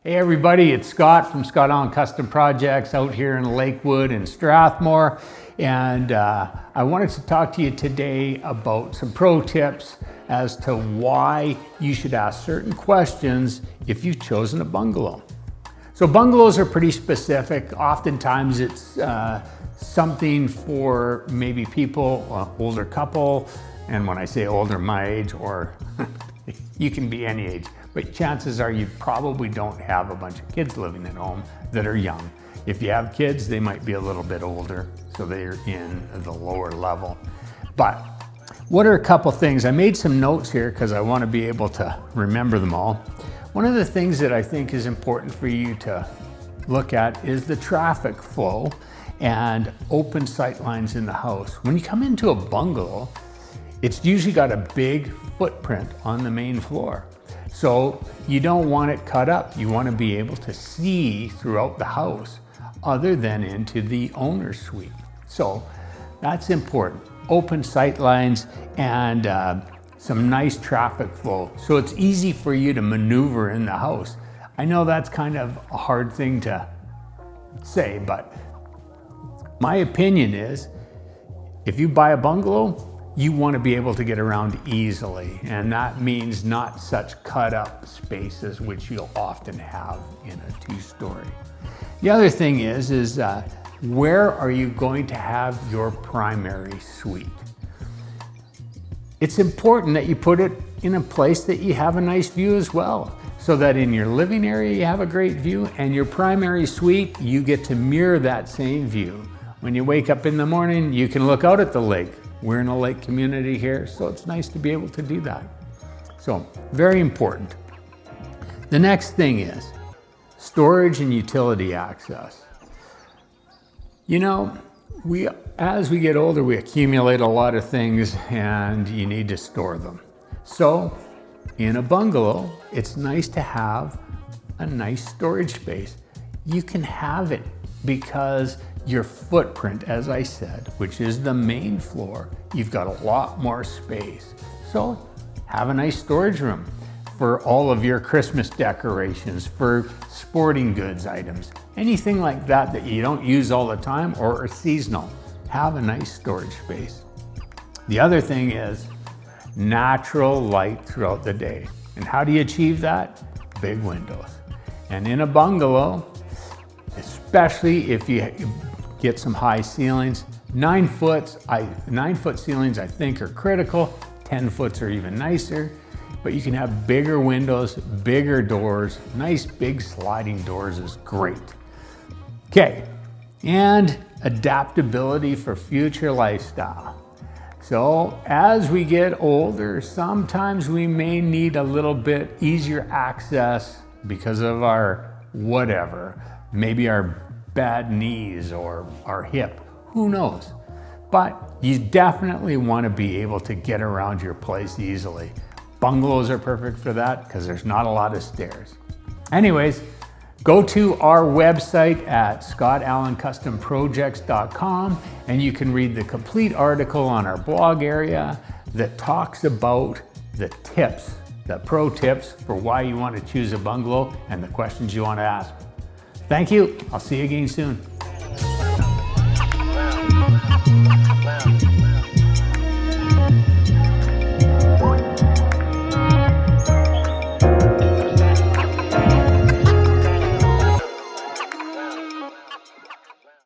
Hey everybody, it's Scott from Scott Allen Custom Projects out here in Lakewood and Strathmore. And I wanted to talk to you today about some pro tips as to why you should ask certain questions if you've chosen a bungalow. So bungalows are pretty specific. Oftentimes it's something for maybe people, older couple, and when I say older, my age, or you can be any age, but chances are you probably don't have a bunch of kids living at home that are young. If you have kids, they might be a little bit older, so they're in the lower level. But what are a couple things? I made some notes here because I want to be able to remember them all. One of the things that I think is important for you to look at is the traffic flow and open sight lines in the house. When you come into a bungalow, it's usually got a big footprint on the main floor. So you don't want it cut up. You want to be able to see throughout the house other than into the owner's suite. So that's important. Open sight lines and some nice traffic flow. So it's easy for you to maneuver in the house. I know that's kind of a hard thing to say, but my opinion is if you buy a bungalow, you want to be able to get around easily, and that means not such cut up spaces which you'll often have in a two-story. The other thing is where are you going to have your primary suite? It's important that you put it in a place that you have a nice view as well, so that in your living area you have a great view, and your primary suite, you get to mirror that same view. When you wake up in the morning, you can look out at the lake. We're in a lake community here, so it's nice to be able to do that. So, very important. The next thing is storage and utility access. You know, as we get older, we accumulate a lot of things and you need to store them. So, in a bungalow, it's nice to have a nice storage space. You can have it because your footprint, as I said, which is the main floor, you've got a lot more space. So have a nice storage room for all of your Christmas decorations, for sporting goods items, anything like that that you don't use all the time or are seasonal. Have a nice storage space. The other thing is natural light throughout the day. And how do you achieve that? Big windows. And in a bungalow, especially if you get some high ceilings, 9 foot ceilings I think are critical. 10 foots are even nicer, but you can have bigger windows, bigger doors. Nice big sliding doors is great. Okay, and adaptability for future lifestyle. So as we get older, sometimes we may need a little bit easier access because of our whatever, maybe our bad knees or our hip, who knows? But you definitely want to be able to get around your place easily. Bungalows are perfect for that because there's not a lot of stairs. Anyways, go to our website at scottallencustomprojects.com and you can read the complete article on our blog area that talks about the tips, the pro tips for why you want to choose a bungalow and the questions you want to ask. Thank you. I'll see you again soon.